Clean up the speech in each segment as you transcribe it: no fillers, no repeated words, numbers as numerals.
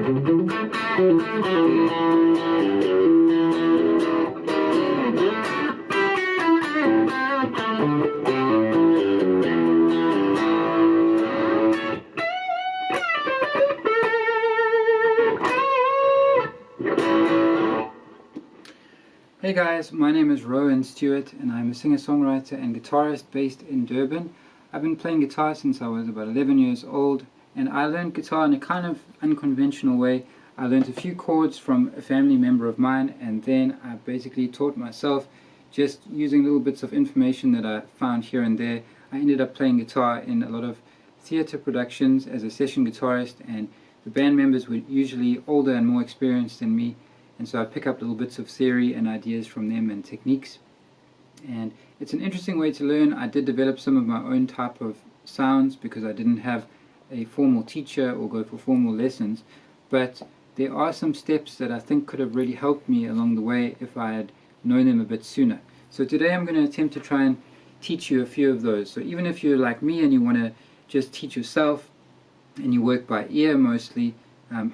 Hey guys, my name is Rowan Stuart and I'm a singer-songwriter and guitarist based in Durban. I've been playing guitar since I was about 11 years old, and I learned guitar in a kind of unconventional way. I learned a few chords from a family member of mine, and then I basically taught myself just using little bits of information that I found here and there. I ended up playing guitar in a lot of theatre productions as a session guitarist, and the band members were usually older and more experienced than me. And so I pick up little bits of theory and ideas from them and techniques. And it's an interesting way to learn. I did develop some of my own type of sounds because I didn't have a formal teacher or go for formal lessons. But there are some steps that I think could have really helped me along the way if I had known them a bit sooner. So today I'm going to attempt to try and teach you a few of those. So even if you're like me and you want to just teach yourself and you work by ear mostly,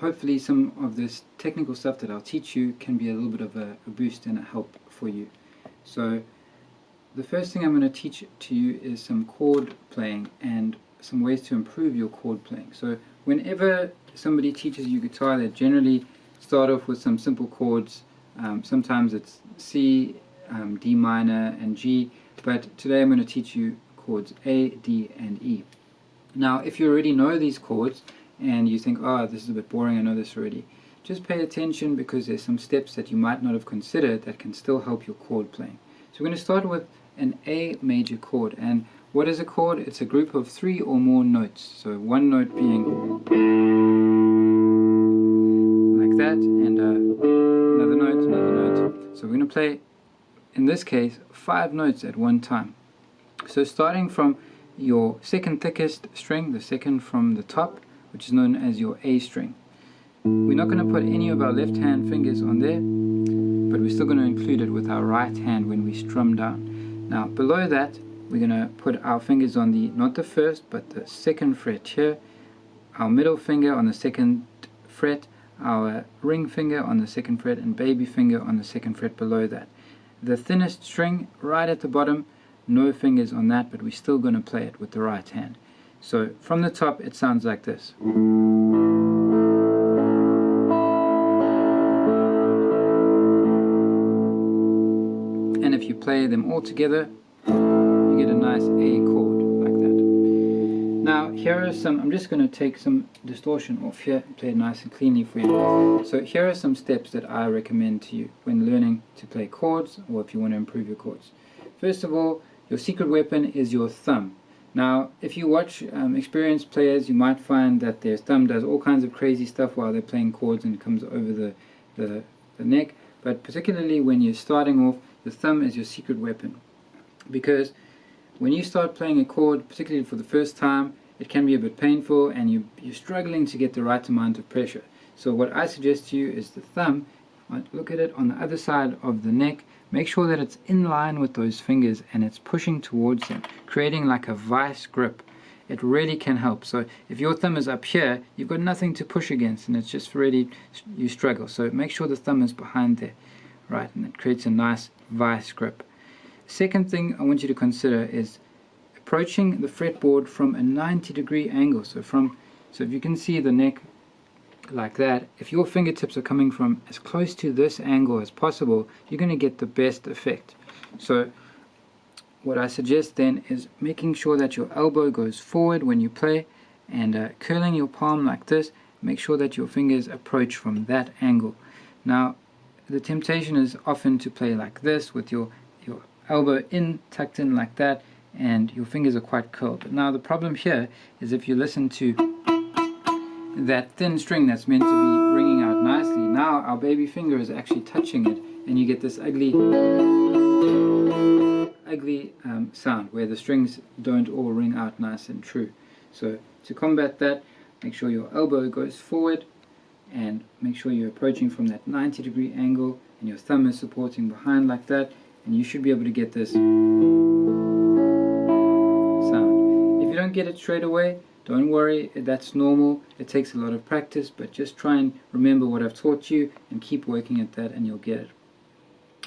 hopefully some of this technical stuff that I'll teach you can be a little bit of a boost and a help for you. So the first thing I'm going to teach to you is some chord playing and some ways to improve your chord playing. So whenever somebody teaches you guitar, they generally start off with some simple chords. Sometimes it's C, D minor and G, but today I'm going to teach you chords A, D and E. Now if you already know these chords and you think, oh, this is a bit boring, I know this already, just pay attention because there's some steps that you might not have considered that can still help your chord playing. So we're going to start with an A major chord. And what is a chord? It's a group of 3 or more notes. So one note being like that, and another note, another note. So we're going to play, in this case, 5 notes at one time. So starting from your second thickest string, the second from the top, which is known as your A string. We're not going to put any of our left hand fingers on there, but we're still going to include it with our right hand when we strum down. Now below that we're going to put our fingers on the, not the first, but the second fret here, our middle finger on the second fret, our ring finger on the second fret, and baby finger on the second fret below that. The thinnest string right at the bottom, no fingers on that, but we're still going to play it with the right hand. So from the top it sounds like this. And if you play them all together, you get a nice A chord like that. Now here are some, I'm just going to take some distortion off here and play it nice and cleanly for you. So here are some steps that I recommend to you when learning to play chords, or if you want to improve your chords. First of all, your secret weapon is your thumb. Now, if you watch experienced players, you might find that their thumb does all kinds of crazy stuff while they're playing chords and comes over the neck. But particularly when you're starting off, the thumb is your secret weapon. Because when you start playing a chord, particularly for the first time, it can be a bit painful and you're struggling to get the right amount of pressure. So what I suggest to you is the thumb, look at it on the other side of the neck. Make sure that it's in line with those fingers and it's pushing towards them, creating like a vice grip. It really can help. So if your thumb is up here, you've got nothing to push against and it's just really, you struggle. So make sure the thumb is behind there, right, and it creates a nice vice grip. Second thing I want you to consider is approaching the fretboard from a 90-degree angle. So if you can see the neck like that, if your fingertips are coming from as close to this angle as possible, you're going to get the best effect. So what I suggest then is making sure that your elbow goes forward when you play, and curling your palm like this. Make sure that your fingers approach from that angle. Now the temptation is often to play like this with your elbow tucked in like that, and your fingers are quite curled. But now the problem here is if you listen to that thin string that's meant to be ringing out nicely, now our baby finger is actually touching it, and you get this ugly sound where the strings don't all ring out nice and true. So to combat that, make sure your elbow goes forward and make sure you're approaching from that 90-degree angle and your thumb is supporting behind like that, and you should be able to get this sound. If you don't get it straight away, Don't worry, that's normal. It takes a lot of practice, but just try and remember what I've taught you and keep working at that and you'll get it.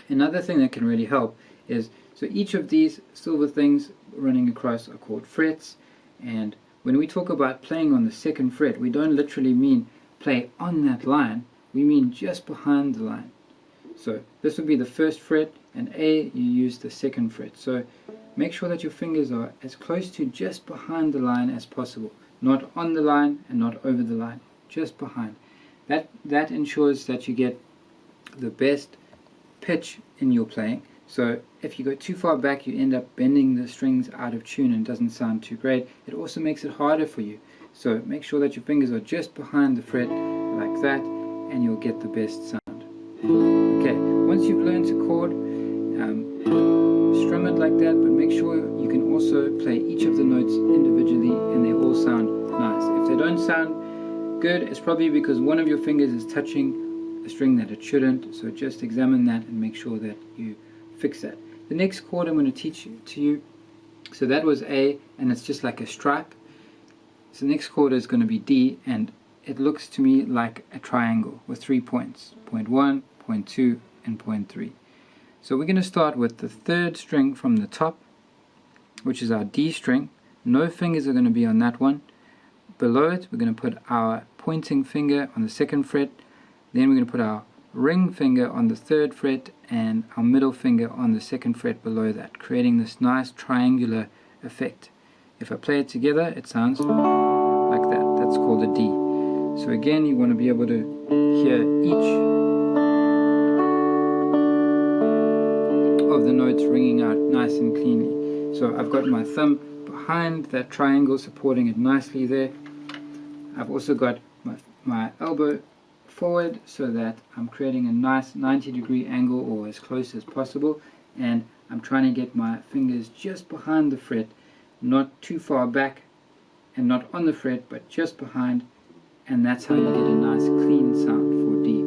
Another thing that can really help is, so each of these silver things running across are called frets, and when we talk about playing on the second fret, we don't literally mean play on that line, we mean just behind the line. So this would be the first fret, and A, you use the second fret. So make sure that your fingers are as close to just behind the line as possible. Not on the line and not over the line, just behind. That ensures that you get the best pitch in your playing. So if you go too far back, you end up bending the strings out of tune and it doesn't sound too great. It also makes it harder for you. So make sure that your fingers are just behind the fret like that, and you'll get the best sound. Okay, once you've learned a chord, strum it like that, but make sure you can also play each of the notes individually and they all sound nice. If they don't sound good, it's probably because one of your fingers is touching a string that it shouldn't, so just examine that and make sure that you fix that. The next chord I'm going to teach to you, so that was A, and it's just like a stripe. So the next chord is going to be D, and it looks to me like a triangle with 3 points, point 1, point 2, and point 3. So we're going to start with the third string from the top, which is our D string. No fingers are going to be on that one. Below it, we're going to put our pointing finger on the second fret. Then we're going to put our ring finger on the third fret and our middle finger on the second fret below that, creating this nice triangular effect. If I play it together, it sounds like that. That's called a D. So again, you want to be able to hear each of the notes ringing out nice and cleanly. So I've got my thumb behind that triangle, supporting it nicely there. I've also got my elbow forward so that I'm creating a nice 90-degree angle, or as close as possible, and I'm trying to get my fingers just behind the fret, not too far back and not on the fret, but just behind, and that's how you get a nice clean sound for D.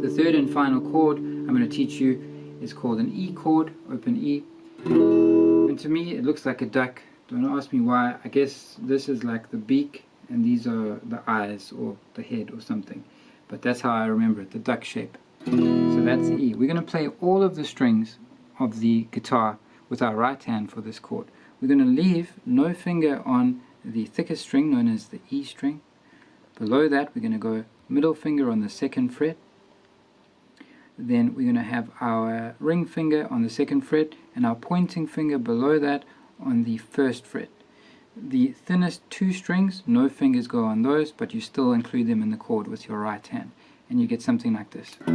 The third and final chord I'm going to teach you is called an E chord, open E, and to me it looks like a duck. Don't ask me why. I guess this is like the beak and these are the eyes or the head or something, but that's how I remember it, the duck shape. So that's E. We're going to play all of the strings of the guitar with our right hand for this chord. We're going to leave no finger on the thickest string, known as the E string. Below that, we're going to go middle finger on the second fret. Then we're going to have our ring finger on the second fret and our pointing finger below that on the first fret. The thinnest two strings, no fingers go on those, but you still include them in the chord with your right hand, and you get something like this. So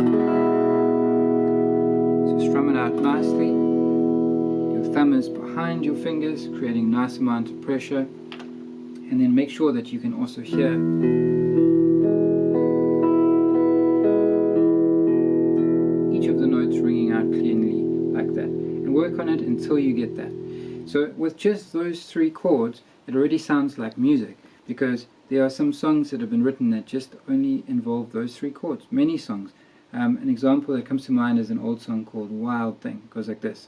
strum it out nicely. Your thumb is behind your fingers, creating a nice amount of pressure, and then make sure that you can also hear each of the notes ringing out cleanly like that, and work on it until you get that. So with just those three chords, it already sounds like music, because there are some songs that have been written that just only involve those three chords. Many songs. An example that comes to mind is an old song called Wild Thing. It goes like this.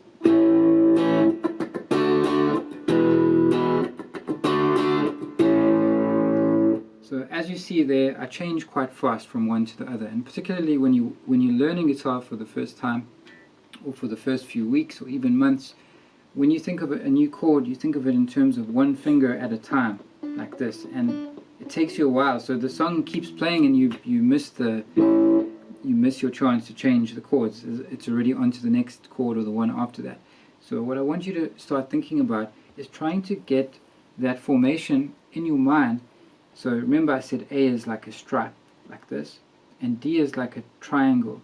So as you see there, I change quite fast from one to the other, and particularly when you're learning guitar for the first time, or for the first few weeks or even months, when you think of a new chord, you think of it in terms of one finger at a time, like this, and it takes you a while. So the song keeps playing, and you miss your chance to change the chords. It's already on to the next chord or the one after that. So what I want you to start thinking about is trying to get that formation in your mind. So remember I said A is like a stripe, like this, and D is like a triangle,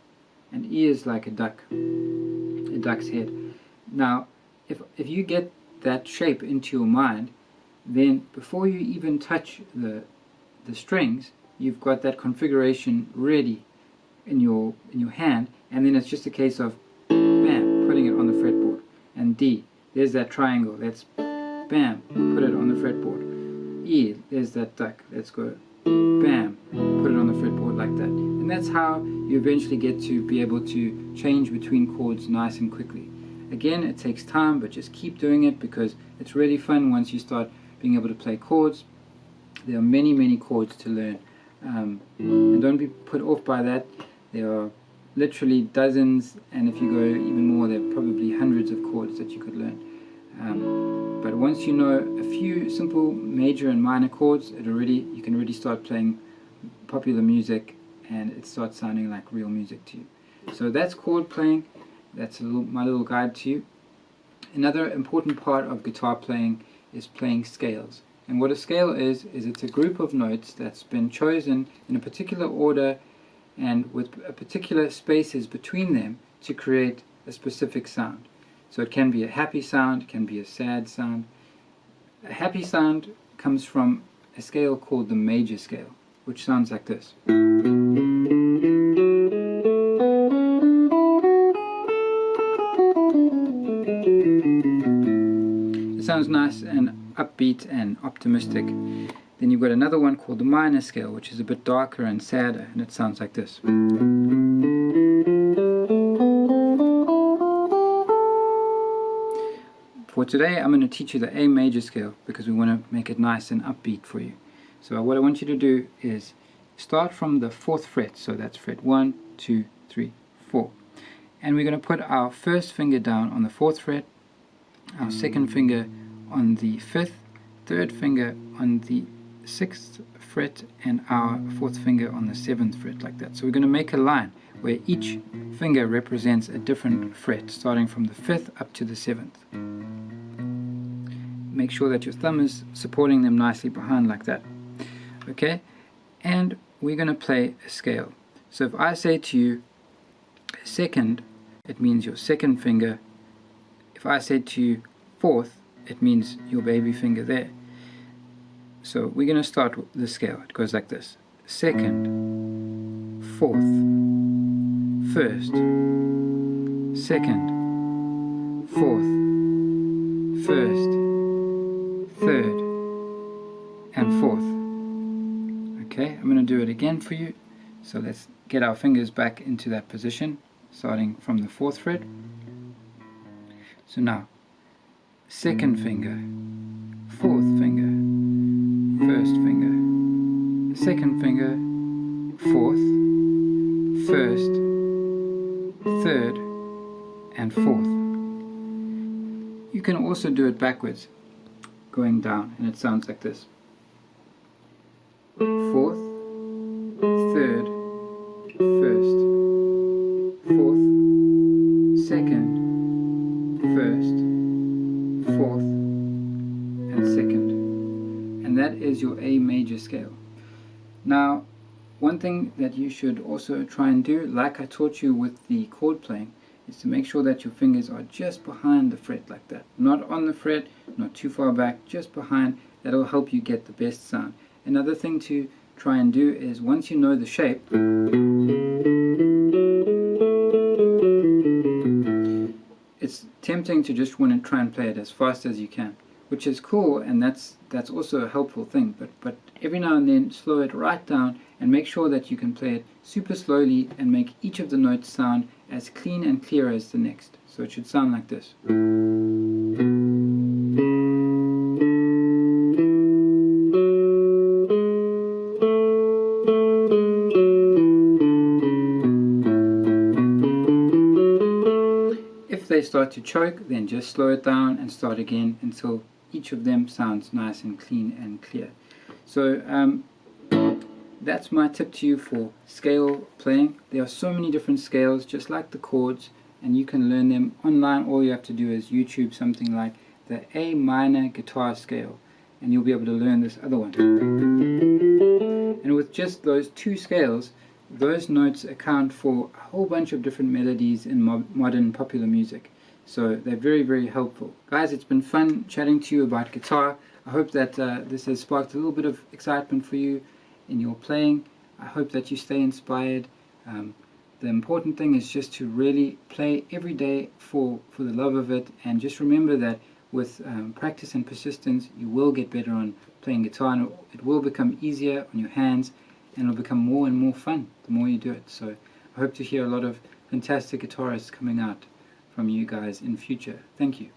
and E is like a duck's head. Now, if you get that shape into your mind, then before you even touch the strings, you've got that configuration ready in your hand, and then it's just a case of bam, putting it on the fretboard. And D, there's that triangle, that's bam, put it on the fretboard. E, there's that duck, let's go bam, put it on the fretboard like that. And that's how you eventually get to be able to change between chords nice and quickly. Again, it takes time, but just keep doing it, because it's really fun once you start being able to play chords. There are many chords to learn, and don't be put off by that. There are literally dozens, and if you go even more, there are probably hundreds of chords that you could learn. But once you know a few simple major and minor chords, you can really start playing popular music, and it starts sounding like real music to you. So that's chord playing. That's my little guide to you. Another important part of guitar playing is playing scales. And what a scale is it's a group of notes that's been chosen in a particular order and with particular spaces between them to create a specific sound. So it can be a happy sound, it can be a sad sound. A happy sound comes from a scale called the major scale, which sounds like this. It sounds nice and upbeat and optimistic. Then you've got another one called the minor scale, which is a bit darker and sadder, and it sounds like this. For today, I'm going to teach you the A major scale because we want to make it nice and upbeat for you. So what I want you to do is start from the 4th fret, so that's fret 1, 2, 3, 4. And we're going to put our first finger down on the 4th fret, our second finger on the 5th, third finger on the 6th fret, and our 4th finger on the 7th fret, like that. So we're going to make a line where each finger represents a different fret, starting from the 5th up to the 7th. Make sure that your thumb is supporting them nicely behind like that. Okay? And we're going to play a scale. So if I say to you second, it means your second finger. If I say to you 4th, it means your baby finger there. So we're going to start with the scale. It goes like this: 2nd, 4th, 1st, 2nd, 4th, 1st, 3rd, and 4th. Okay, I'm going to do it again for you. So let's get our fingers back into that position, starting from the 4th fret. So now, 2nd finger, 4th finger, 1st finger, 2nd finger, 4th, 1st, 3rd, and 4th. You can also do it backwards, going down, and it sounds like this: 4th, 3rd, 1st, 4th, 2nd, 1st, 4th, and 2nd. And that is your A major scale. Now, one thing that you should also try and do, like I taught you with the chord playing, is to make sure that your fingers are just behind the fret like that. Not on the fret, not too far back, just behind. That'll help you get the best sound. Another thing to try and do is, once you know the shape, it's tempting to just want to try and play it as fast as you can, which is cool, and that's also a helpful thing, but every now and then slow it right down and make sure that you can play it super slowly and make each of the notes sound as clean and clear as the next. So it should sound like this. If they start to choke, then just slow it down and start again until each of them sounds nice and clean and clear. So that's my tip to you for scale playing. There are so many different scales, just like the chords, and you can learn them online. All you have to do is YouTube something like the A minor guitar scale, and you'll be able to learn this other one. And with just those 2 scales, those notes account for a whole bunch of different melodies in modern popular music. So they're very helpful. Guys, it's been fun chatting to you about guitar. I hope that this has sparked a little bit of excitement for you in your playing. I hope that you stay inspired. The important thing is just to really play every day for the love of it, and just remember that with practice and persistence you will get better on playing guitar, and it will become easier on your hands, and it'll become more and more fun the more you do it. So I hope to hear a lot of fantastic guitarists coming out from you guys in future. Thank you.